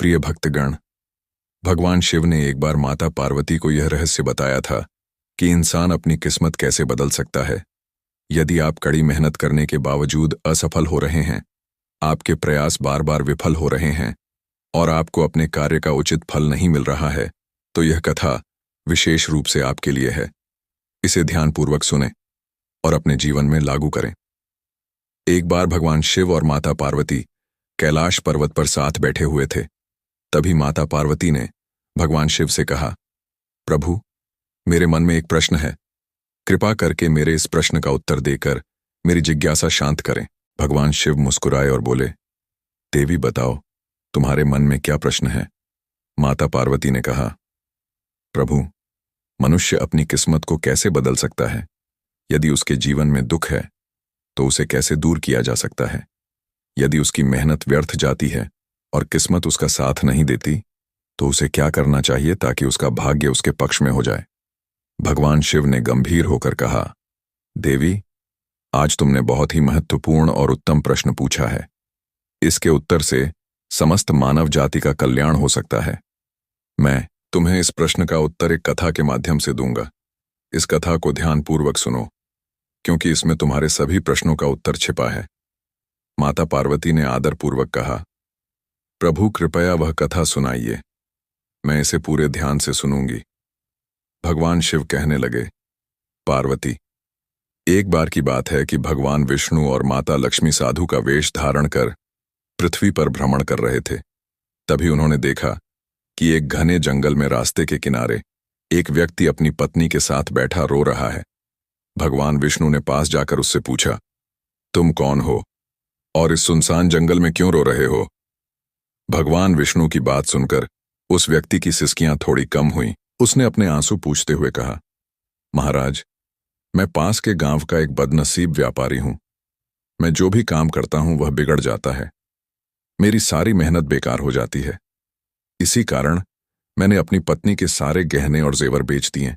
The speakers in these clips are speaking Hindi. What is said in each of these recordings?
प्रिय भक्तगण, भगवान शिव ने एक बार माता पार्वती को यह रहस्य बताया था कि इंसान अपनी किस्मत कैसे बदल सकता है। यदि आप कड़ी मेहनत करने के बावजूद असफल हो रहे हैं, आपके प्रयास बार बार विफल हो रहे हैं और आपको अपने कार्य का उचित फल नहीं मिल रहा है, तो यह कथा विशेष रूप से आपके लिए है। इसे ध्यानपूर्वक सुनें और अपने जीवन में लागू करें। एक बार भगवान शिव और माता पार्वती कैलाश पर्वत पर साथ बैठे हुए थे। तभी माता पार्वती ने भगवान शिव से कहा, प्रभु, मेरे मन में एक प्रश्न है, कृपा करके मेरे इस प्रश्न का उत्तर देकर मेरी जिज्ञासा शांत करें। भगवान शिव मुस्कुराए और बोले, देवी बताओ, तुम्हारे मन में क्या प्रश्न है? माता पार्वती ने कहा, प्रभु, मनुष्य अपनी किस्मत को कैसे बदल सकता है? यदि उसके जीवन में दुख है तो उसे कैसे दूर किया जा सकता है? यदि उसकी मेहनत व्यर्थ जाती है और किस्मत उसका साथ नहीं देती, तो उसे क्या करना चाहिए ताकि उसका भाग्य उसके पक्ष में हो जाए? भगवान शिव ने गंभीर होकर कहा, देवी, आज तुमने बहुत ही महत्वपूर्ण और उत्तम प्रश्न पूछा है। इसके उत्तर से समस्त मानव जाति का कल्याण हो सकता है। मैं तुम्हें इस प्रश्न का उत्तर एक कथा के माध्यम से दूंगा। इस कथा को ध्यानपूर्वक सुनो, क्योंकि इसमें तुम्हारे सभी प्रश्नों का उत्तर छिपा है। माता पार्वती ने आदरपूर्वक कहा, प्रभु कृपया वह कथा सुनाइए, मैं इसे पूरे ध्यान से सुनूंगी। भगवान शिव कहने लगे, पार्वती, एक बार की बात है कि भगवान विष्णु और माता लक्ष्मी साधु का वेश धारण कर पृथ्वी पर भ्रमण कर रहे थे। तभी उन्होंने देखा कि एक घने जंगल में रास्ते के किनारे एक व्यक्ति अपनी पत्नी के साथ बैठा रो रहा है। भगवान विष्णु ने पास जाकर उससे पूछा, तुम कौन हो और इस सुनसान जंगल में क्यों रो रहे हो? भगवान विष्णु की बात सुनकर उस व्यक्ति की सिसकियां थोड़ी कम हुईं। उसने अपने आंसू पूंछते हुए कहा, महाराज, मैं पास के गांव का एक बदनसीब व्यापारी हूं। मैं जो भी काम करता हूं वह बिगड़ जाता है। मेरी सारी मेहनत बेकार हो जाती है। इसी कारण मैंने अपनी पत्नी के सारे गहने और जेवर बेच दिए।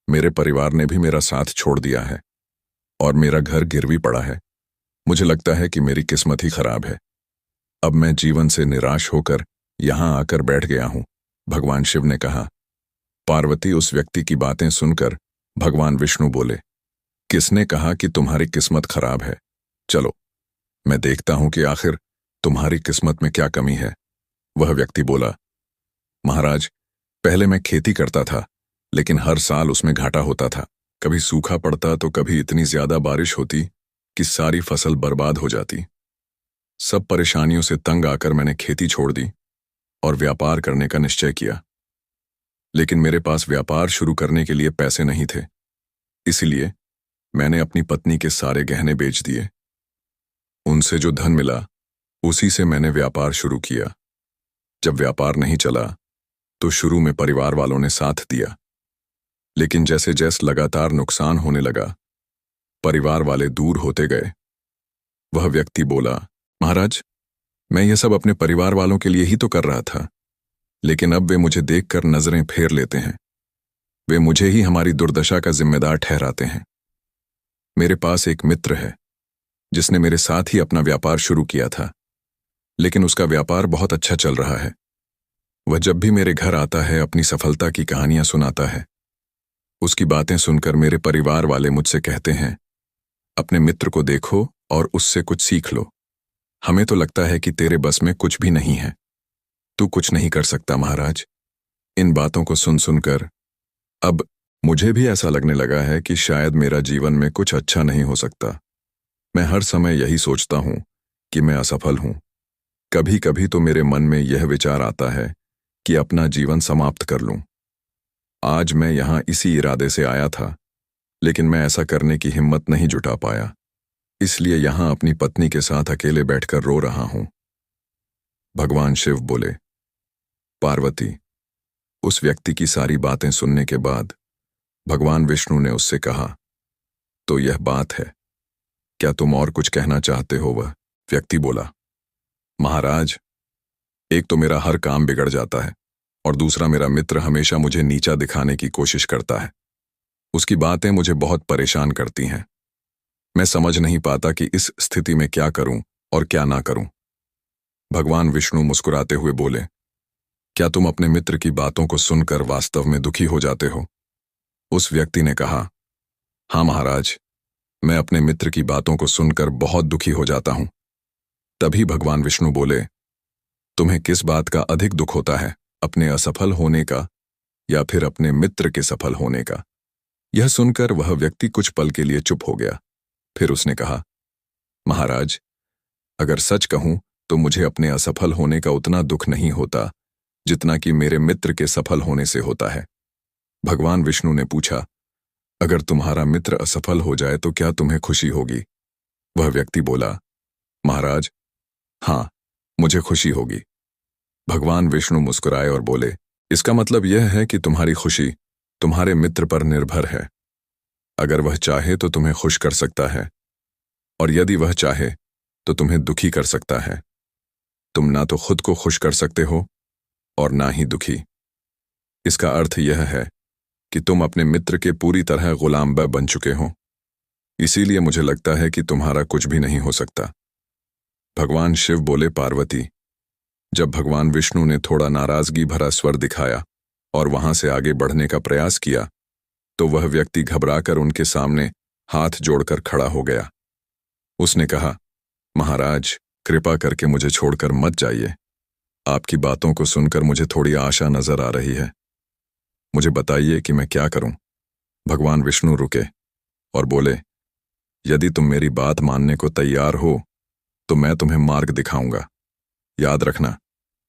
मेरे परिवार ने भी मेरा साथ छोड़ दिया है और मेरा घर गिरवी पड़ा है। मुझे लगता है कि मेरी किस्मत ही खराब है। अब मैं जीवन से निराश होकर यहां आकर बैठ गया हूं। भगवान शिव ने कहा। पार्वती उस व्यक्ति की बातें सुनकर भगवान विष्णु बोले, किसने कहा कि तुम्हारी किस्मत खराब है? चलो, मैं देखता हूं कि आखिर तुम्हारी किस्मत में क्या कमी है। वह व्यक्ति बोला, महाराज, पहले मैं खेती करता था, लेकिन हर साल उसमें घाटा होता था। कभी सूखा पड़ता तो कभी इतनी ज्यादा बारिश होती कि सारी फसल बर्बाद हो जाती। सब परेशानियों से तंग आकर मैंने खेती छोड़ दी और व्यापार करने का निश्चय किया। लेकिन मेरे पास व्यापार शुरू करने के लिए पैसे नहीं थे, इसलिए मैंने अपनी पत्नी के सारे गहने बेच दिए। उनसे जो धन मिला उसी से मैंने व्यापार शुरू किया। जब व्यापार नहीं चला तो शुरू में परिवार वालों ने साथ दिया, लेकिन जैसे जैसे लगातार नुकसान होने लगा, परिवार वाले दूर होते गए। वह व्यक्ति बोला, महाराज, मैं यह सब अपने परिवार वालों के लिए ही तो कर रहा था, लेकिन अब वे मुझे देखकर नजरें फेर लेते हैं। वे मुझे ही हमारी दुर्दशा का जिम्मेदार ठहराते हैं। मेरे पास एक मित्र है जिसने मेरे साथ ही अपना व्यापार शुरू किया था, लेकिन उसका व्यापार बहुत अच्छा चल रहा है। वह जब भी मेरे घर आता है अपनी सफलता की कहानियां सुनाता है। उसकी बातें सुनकर मेरे परिवार वाले मुझसे कहते हैं, अपने मित्र को देखो और उससे कुछ सीख लो। हमें तो लगता है कि तेरे बस में कुछ भी नहीं है, तू कुछ नहीं कर सकता। महाराज, इन बातों को सुन सुनकर अब मुझे भी ऐसा लगने लगा है कि शायद मेरा जीवन में कुछ अच्छा नहीं हो सकता। मैं हर समय यही सोचता हूं कि मैं असफल हूं। कभी कभी तो मेरे मन में यह विचार आता है कि अपना जीवन समाप्त कर लूं। आज मैं यहां इसी इरादे से आया था, लेकिन मैं ऐसा करने की हिम्मत नहीं जुटा पाया, इसलिए यहां अपनी पत्नी के साथ अकेले बैठकर रो रहा हूं। भगवान शिव बोले, पार्वती, उस व्यक्ति की सारी बातें सुनने के बाद भगवान विष्णु ने उससे कहा, तो यह बात है, क्या तुम और कुछ कहना चाहते हो? वह व्यक्ति बोला, महाराज, एक तो मेरा हर काम बिगड़ जाता है और दूसरा मेरा मित्र हमेशा मुझे नीचा दिखाने की कोशिश करता है। उसकी बातें मुझे बहुत परेशान करती हैं। मैं समझ नहीं पाता कि इस स्थिति में क्या करूं और क्या ना करूं। भगवान विष्णु मुस्कुराते हुए बोले, क्या तुम अपने मित्र की बातों को सुनकर वास्तव में दुखी हो जाते हो? उस व्यक्ति ने कहा, हाँ महाराज, मैं अपने मित्र की बातों को सुनकर बहुत दुखी हो जाता हूं। तभी भगवान विष्णु बोले, तुम्हें किस बात का अधिक दुख होता है, अपने असफल होने का या फिर अपने मित्र के सफल होने का? यह सुनकर वह व्यक्ति कुछ पल के लिए चुप हो गया। फिर उसने कहा, महाराज, अगर सच कहूं तो मुझे अपने असफल होने का उतना दुख नहीं होता जितना कि मेरे मित्र के सफल होने से होता है। भगवान विष्णु ने पूछा, अगर तुम्हारा मित्र असफल हो जाए तो क्या तुम्हें खुशी होगी? वह व्यक्ति बोला, महाराज, हाँ, मुझे खुशी होगी। भगवान विष्णु मुस्कुराए और बोले, इसका मतलब यह है कि तुम्हारी खुशी तुम्हारे मित्र पर निर्भर है। अगर वह चाहे तो तुम्हें खुश कर सकता है, और यदि वह चाहे तो तुम्हें दुखी कर सकता है। तुम ना तो खुद को खुश कर सकते हो और ना ही दुखी। इसका अर्थ यह है कि तुम अपने मित्र के पूरी तरह गुलाम बन चुके हो। इसीलिए मुझे लगता है कि तुम्हारा कुछ भी नहीं हो सकता। भगवान शिव बोले, पार्वती, जब भगवान विष्णु ने थोड़ा नाराजगी भरा स्वर दिखाया और वहां से आगे बढ़ने का प्रयास किया, तो वह व्यक्ति घबराकर उनके सामने हाथ जोड़कर खड़ा हो गया। उसने कहा, महाराज, कृपा करके मुझे छोड़कर मत जाइए। आपकी बातों को सुनकर मुझे थोड़ी आशा नजर आ रही है। मुझे बताइए कि मैं क्या करूं? भगवान विष्णु रुके और बोले, यदि तुम मेरी बात मानने को तैयार हो तो मैं तुम्हें मार्ग दिखाऊंगा। याद रखना,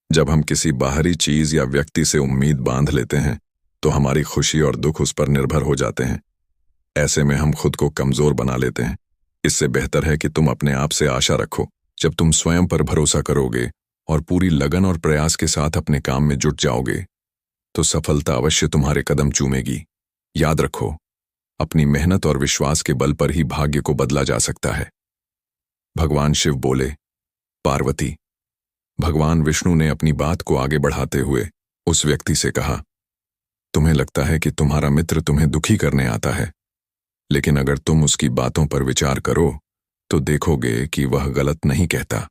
जब हम किसी बाहरी चीज या व्यक्ति से उम्मीद बांध लेते हैं तो हमारी खुशी और दुख उस पर निर्भर हो जाते हैं। ऐसे में हम खुद को कमजोर बना लेते हैं। इससे बेहतर है कि तुम अपने आप से आशा रखो। जब तुम स्वयं पर भरोसा करोगे और पूरी लगन और प्रयास के साथ अपने काम में जुट जाओगे तो सफलता अवश्य तुम्हारे कदम चूमेगी। याद रखो, अपनी मेहनत और विश्वास के बल पर ही भाग्य को बदला जा सकता है। भगवान शिव बोले, पार्वती। भगवान विष्णु ने अपनी बात को आगे बढ़ाते हुए उस व्यक्ति से कहा, तुम्हें लगता है कि तुम्हारा मित्र तुम्हें दुखी करने आता है, लेकिन अगर तुम उसकी बातों पर विचार करो तो देखोगे कि वह गलत नहीं कहता।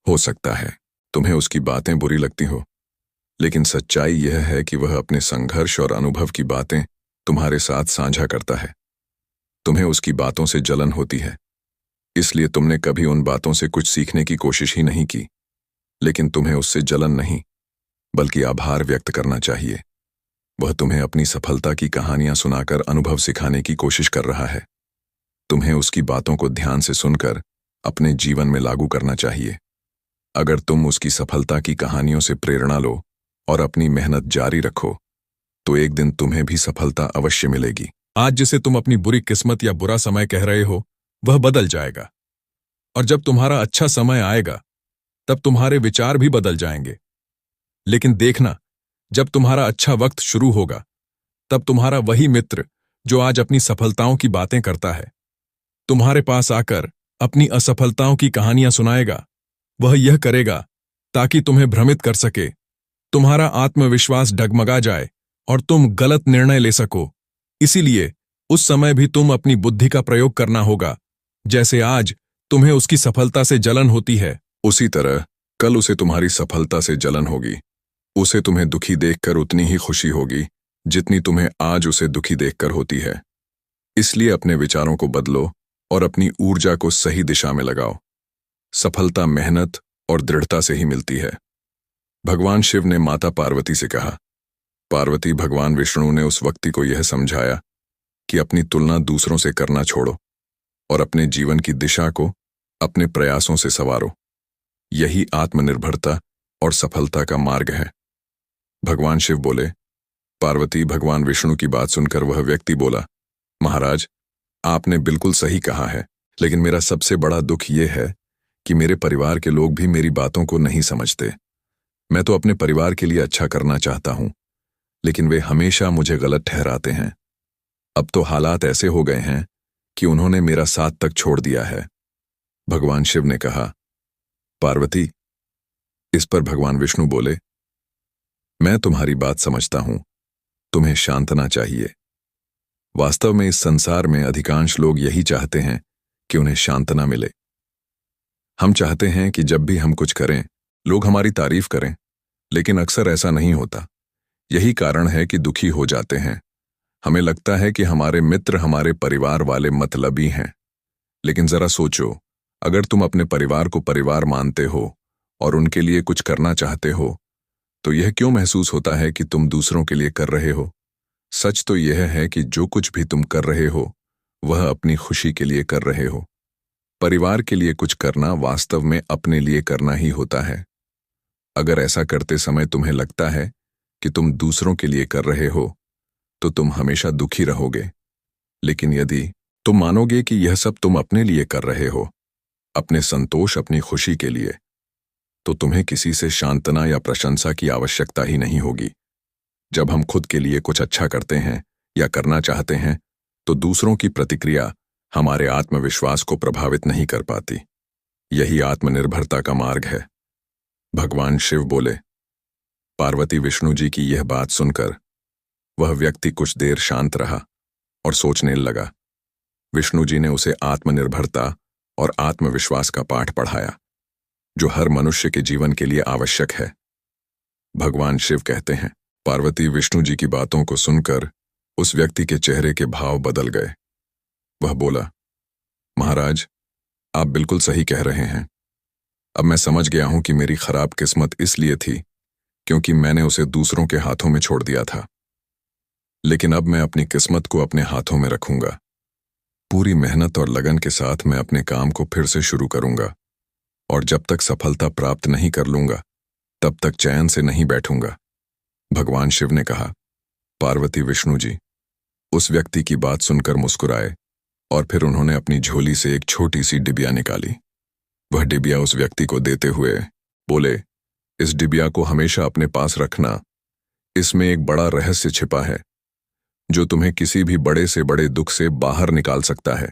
हो सकता है तुम्हें उसकी बातें बुरी लगती हो, लेकिन सच्चाई यह है कि वह अपने संघर्ष और अनुभव की बातें तुम्हारे साथ साझा करता है। तुम्हें उसकी बातों से जलन होती है, इसलिए तुमने कभी उन बातों से कुछ सीखने की कोशिश ही नहीं की। लेकिन तुम्हें उससे जलन नहीं, बल्कि आभार व्यक्त करना चाहिए। वह तुम्हें अपनी सफलता की कहानियां सुनाकर अनुभव सिखाने की कोशिश कर रहा है। तुम्हें उसकी बातों को ध्यान से सुनकर अपने जीवन में लागू करना चाहिए। अगर तुम उसकी सफलता की कहानियों से प्रेरणा लो और अपनी मेहनत जारी रखो तो एक दिन तुम्हें भी सफलता अवश्य मिलेगी। आज जिसे तुम अपनी बुरी किस्मत या बुरा समय कह रहे हो वह बदल जाएगा, और जब तुम्हारा अच्छा समय आएगा तब तुम्हारे विचार भी बदल जाएंगे। लेकिन देखना, जब तुम्हारा अच्छा वक्त शुरू होगा तब तुम्हारा वही मित्र जो आज अपनी सफलताओं की बातें करता है तुम्हारे पास आकर अपनी असफलताओं की कहानियां सुनाएगा। वह यह करेगा ताकि तुम्हें भ्रमित कर सके, तुम्हारा आत्मविश्वास डगमगा जाए और तुम गलत निर्णय ले सको। इसीलिए उस समय भी तुम अपनी बुद्धि का प्रयोग करना होगा। जैसे आज तुम्हें उसकी सफलता से जलन होती है, उसी तरह कल उसे तुम्हारी सफलता से जलन होगी। उसे तुम्हें दुखी देखकर उतनी ही खुशी होगी जितनी तुम्हें आज उसे दुखी देखकर होती है। इसलिए अपने विचारों को बदलो और अपनी ऊर्जा को सही दिशा में लगाओ। सफलता मेहनत और दृढ़ता से ही मिलती है। भगवान शिव ने माता पार्वती से कहा, पार्वती, भगवान विष्णु ने उस व्यक्ति को यह समझाया कि अपनी तुलना दूसरों से करना छोड़ो और अपने जीवन की दिशा को अपने प्रयासों से संवारो। यही आत्मनिर्भरता और सफलता का मार्ग है। भगवान शिव बोले, पार्वती, भगवान विष्णु की बात सुनकर वह व्यक्ति बोला, महाराज, आपने बिल्कुल सही कहा है, लेकिन मेरा सबसे बड़ा दुख यह है कि मेरे परिवार के लोग भी मेरी बातों को नहीं समझते। मैं तो अपने परिवार के लिए अच्छा करना चाहता हूं, लेकिन वे हमेशा मुझे गलत ठहराते हैं। अब तो हालात ऐसे हो गए हैं कि उन्होंने मेरा साथ तक छोड़ दिया है। भगवान शिव ने कहा, पार्वती। इस पर भगवान विष्णु बोले, मैं तुम्हारी बात समझता हूं, तुम्हें शांतना चाहिए। वास्तव में इस संसार में अधिकांश लोग यही चाहते हैं कि उन्हें शांतना मिले। हम चाहते हैं कि जब भी हम कुछ करें लोग हमारी तारीफ करें, लेकिन अक्सर ऐसा नहीं होता। यही कारण है कि दुखी हो जाते हैं। हमें लगता है कि हमारे मित्र हमारे परिवार वाले मतलबी हैं। लेकिन जरा सोचो, अगर तुम अपने परिवार को परिवार मानते हो और उनके लिए कुछ करना चाहते हो, तो यह क्यों महसूस होता है कि तुम दूसरों के लिए कर रहे हो? सच तो यह है कि जो कुछ भी तुम कर रहे हो, वह अपनी खुशी के लिए कर रहे हो। परिवार के लिए कुछ करना वास्तव में अपने लिए करना ही होता है। अगर ऐसा करते समय तुम्हें लगता है कि तुम दूसरों के लिए कर रहे हो, तो तुम हमेशा दुखी रहोगे। लेकिन यदि तुम मानोगे कि यह सब तुम अपने लिए कर रहे हो, अपने संतोष, अपनी खुशी के लिए, तो तुम्हें किसी से सांत्वना या प्रशंसा की आवश्यकता ही नहीं होगी। जब हम खुद के लिए कुछ अच्छा करते हैं या करना चाहते हैं, तो दूसरों की प्रतिक्रिया हमारे आत्मविश्वास को प्रभावित नहीं कर पाती। यही आत्मनिर्भरता का मार्ग है। भगवान शिव बोले। पार्वती विष्णु जी की यह बात सुनकर वह व्यक्ति कुछ देर शांत रहा और सोचने लगा। विष्णु जी ने उसे आत्मनिर्भरता और आत्मविश्वास का पाठ पढ़ाया, जो हर मनुष्य के जीवन के लिए आवश्यक है। भगवान शिव कहते हैं। पार्वती विष्णु जी की बातों को सुनकर उस व्यक्ति के चेहरे के भाव बदल गए। वह बोला, महाराज, आप बिल्कुल सही कह रहे हैं। अब मैं समझ गया हूं कि मेरी खराब किस्मत इसलिए थी क्योंकि मैंने उसे दूसरों के हाथों में छोड़ दिया था। लेकिन अब मैं अपनी किस्मत को अपने हाथों में रखूंगा। पूरी मेहनत और लगन के साथ मैं अपने काम को फिर से शुरू करूंगा, और जब तक सफलता प्राप्त नहीं कर लूंगा, तब तक चैन से नहीं बैठूंगा। भगवान शिव ने कहा। पार्वती विष्णु जी उस व्यक्ति की बात सुनकर मुस्कुराए और फिर उन्होंने अपनी झोली से एक छोटी सी डिबिया निकाली। वह डिबिया उस व्यक्ति को देते हुए बोले, इस डिबिया को हमेशा अपने पास रखना। इसमें एक बड़ा रहस्य छिपा है, जो तुम्हें किसी भी बड़े से बड़े दुख से बाहर निकाल सकता है।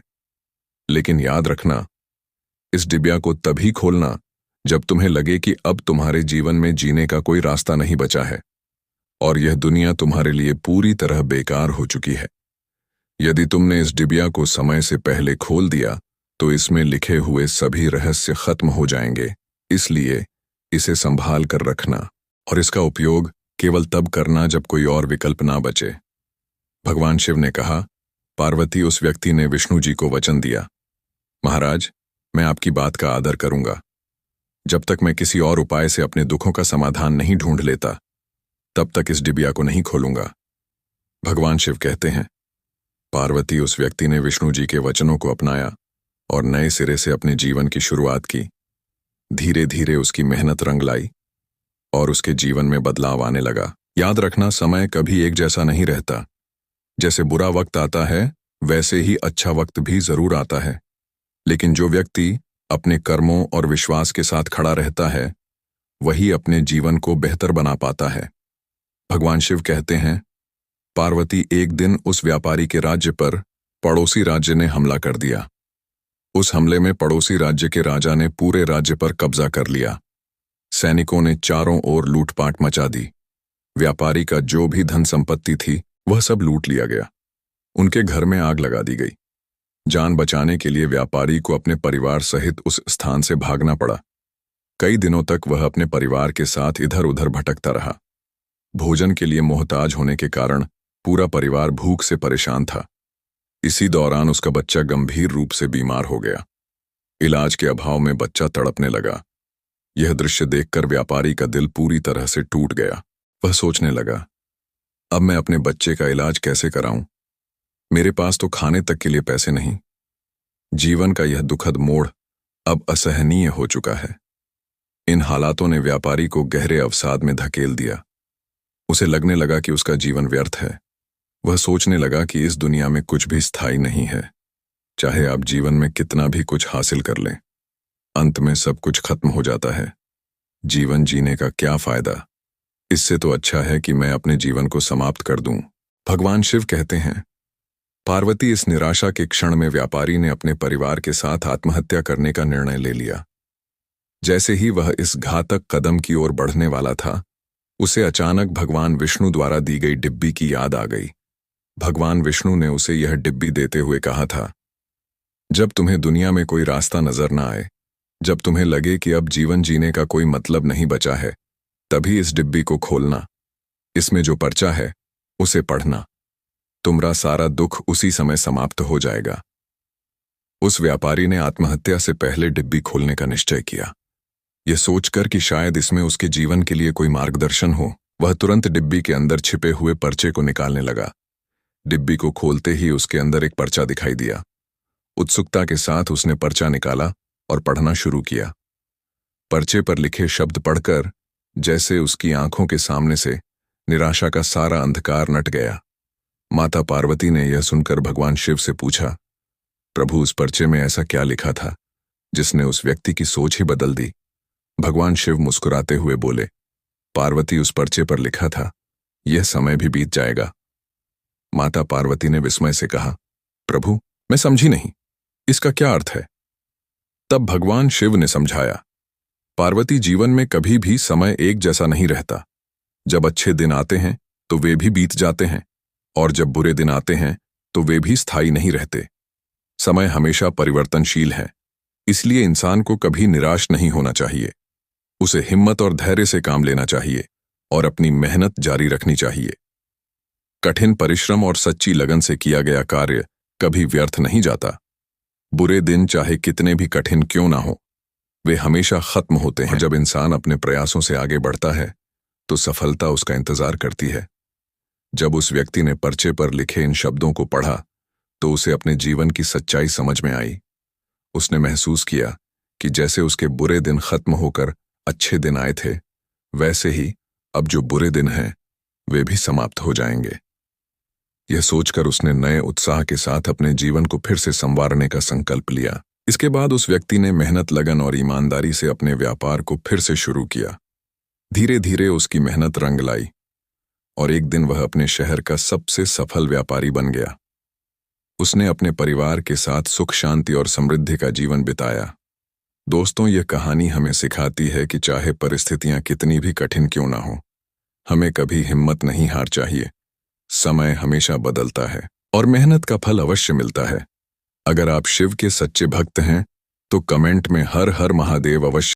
लेकिन याद रखना, इस डिबिया को तभी खोलना जब तुम्हें लगे कि अब तुम्हारे जीवन में जीने का कोई रास्ता नहीं बचा है और यह दुनिया तुम्हारे लिए पूरी तरह बेकार हो चुकी है। यदि तुमने इस डिबिया को समय से पहले खोल दिया, तो इसमें लिखे हुए सभी रहस्य खत्म हो जाएंगे। इसलिए इसे संभाल कर रखना और इसका उपयोग केवल तब करना जब कोई और विकल्प ना बचे। भगवान शिव ने कहा। पार्वती उस व्यक्ति ने विष्णु जी को वचन दिया, महाराज, मैं आपकी बात का आदर करूंगा। जब तक मैं किसी और उपाय से अपने दुखों का समाधान नहीं ढूंढ लेता, तब तक इस डिबिया को नहीं खोलूंगा। भगवान शिव कहते हैं। पार्वती उस व्यक्ति ने विष्णु जी के वचनों को अपनाया और नए सिरे से अपने जीवन की शुरुआत की। धीरे धीरे उसकी मेहनत रंग लाई और उसके जीवन में बदलाव आने लगा। याद रखना, समय कभी एक जैसा नहीं रहता। जैसे बुरा वक्त आता है, वैसे ही अच्छा वक्त भी जरूर आता है। लेकिन जो व्यक्ति अपने कर्मों और विश्वास के साथ खड़ा रहता है, वही अपने जीवन को बेहतर बना पाता है। भगवान शिव कहते हैं। पार्वती एक दिन उस व्यापारी के राज्य पर पड़ोसी राज्य ने हमला कर दिया। उस हमले में पड़ोसी राज्य के राजा ने पूरे राज्य पर कब्जा कर लिया। सैनिकों ने चारों ओर लूटपाट मचा दी। व्यापारी का जो भी धन संपत्ति थी, वह सब लूट लिया गया। उनके घर में आग लगा दी गई। जान बचाने के लिए व्यापारी को अपने परिवार सहित उस स्थान से भागना पड़ा। कई दिनों तक वह अपने परिवार के साथ इधर उधर भटकता रहा। भोजन के लिए मोहताज होने के कारण पूरा परिवार भूख से परेशान था। इसी दौरान उसका बच्चा गंभीर रूप से बीमार हो गया। इलाज के अभाव में बच्चा तड़पने लगा। यह दृश्य देखकर व्यापारी का दिल पूरी तरह से टूट गया। वह सोचने लगा, अब मैं अपने बच्चे का इलाज कैसे कराऊं? मेरे पास तो खाने तक के लिए पैसे नहीं। जीवन का यह दुखद मोड़ अब असहनीय हो चुका है। इन हालातों ने व्यापारी को गहरे अवसाद में धकेल दिया। उसे लगने लगा कि उसका जीवन व्यर्थ है। वह सोचने लगा कि इस दुनिया में कुछ भी स्थायी नहीं है। चाहे आप जीवन में कितना भी कुछ हासिल कर लें, अंत में सब कुछ खत्म हो जाता है। जीवन जीने का क्या फायदा? इससे तो अच्छा है कि मैं अपने जीवन को समाप्त कर दूं। भगवान शिव कहते हैं। पार्वती इस निराशा के क्षण में व्यापारी ने अपने परिवार के साथ आत्महत्या करने का निर्णय ले लिया। जैसे ही वह इस घातक कदम की ओर बढ़ने वाला था, उसे अचानक भगवान विष्णु द्वारा दी गई डिब्बी की याद आ गई। भगवान विष्णु ने उसे यह डिब्बी देते हुए कहा था, जब तुम्हें दुनिया में कोई रास्ता नजर न आए, जब तुम्हें लगे कि अब जीवन जीने का कोई मतलब नहीं बचा है, तभी इस डिब्बी को खोलना, इसमें जो पर्चा है उसे पढ़ना, तुम्हारा सारा दुख उसी समय समाप्त हो जाएगा। उस व्यापारी ने आत्महत्या से पहले डिब्बी खोलने का निश्चय किया। यह सोचकर कि शायद इसमें उसके जीवन के लिए कोई मार्गदर्शन हो, वह तुरंत डिब्बी के अंदर छिपे हुए पर्चे को निकालने लगा। डिब्बी को खोलते ही उसके अंदर एक पर्चा दिखाई दिया। उत्सुकता के साथ उसने पर्चा निकाला और पढ़ना शुरू किया। पर्चे पर लिखे शब्द पढ़कर जैसे उसकी आंखों के सामने से निराशा का सारा अंधकार नट गया। माता पार्वती ने यह सुनकर भगवान शिव से पूछा, प्रभु, उस पर्चे में ऐसा क्या लिखा था जिसने उस व्यक्ति की सोच ही बदल दी? भगवान शिव मुस्कुराते हुए बोले, पार्वती, उस पर्चे पर लिखा था, यह समय भी बीत जाएगा। माता पार्वती ने विस्मय से कहा, प्रभु, मैं समझी नहीं, इसका क्या अर्थ है? तब भगवान शिव ने समझाया, पार्वती, जीवन में कभी भी समय एक जैसा नहीं रहता। जब अच्छे दिन आते हैं तो वे भी बीत जाते हैं, और जब बुरे दिन आते हैं तो वे भी स्थायी नहीं रहते। समय हमेशा परिवर्तनशील है, इसलिए इंसान को कभी निराश नहीं होना चाहिए। उसे हिम्मत और धैर्य से काम लेना चाहिए और अपनी मेहनत जारी रखनी चाहिए। कठिन परिश्रम और सच्ची लगन से किया गया कार्य कभी व्यर्थ नहीं जाता। बुरे दिन चाहे कितने भी कठिन क्यों ना हो, वे हमेशा खत्म होते हैं। जब इंसान अपने प्रयासों से आगे बढ़ता है तो सफलता उसका इंतजार करती है। जब उस व्यक्ति ने पर्चे पर लिखे इन शब्दों को पढ़ा तो उसे अपने जीवन की सच्चाई समझ में आई। उसने महसूस किया कि जैसे उसके बुरे दिन खत्म होकर अच्छे दिन आए थे, वैसे ही अब जो बुरे दिन हैं वे भी समाप्त हो जाएंगे। यह सोचकर उसने नए उत्साह के साथ अपने जीवन को फिर से संवारने का संकल्प लिया। इसके बाद उस व्यक्ति ने मेहनत, लगन और ईमानदारी से अपने व्यापार को फिर से शुरू किया। धीरे धीरे उसकी मेहनत रंग लाई और एक दिन वह अपने शहर का सबसे सफल व्यापारी बन गया। उसने अपने परिवार के साथ सुख, शांति और समृद्धि का जीवन बिताया। दोस्तों, यह कहानी हमें सिखाती है कि चाहे परिस्थितियां कितनी भी कठिन क्यों ना हो, हमें कभी हिम्मत नहीं हार चाहिए। समय हमेशा बदलता है और मेहनत का फल अवश्य मिलता है। अगर आप शिव के सच्चे भक्त हैं तो कमेंट में हर हर महादेव अवश्य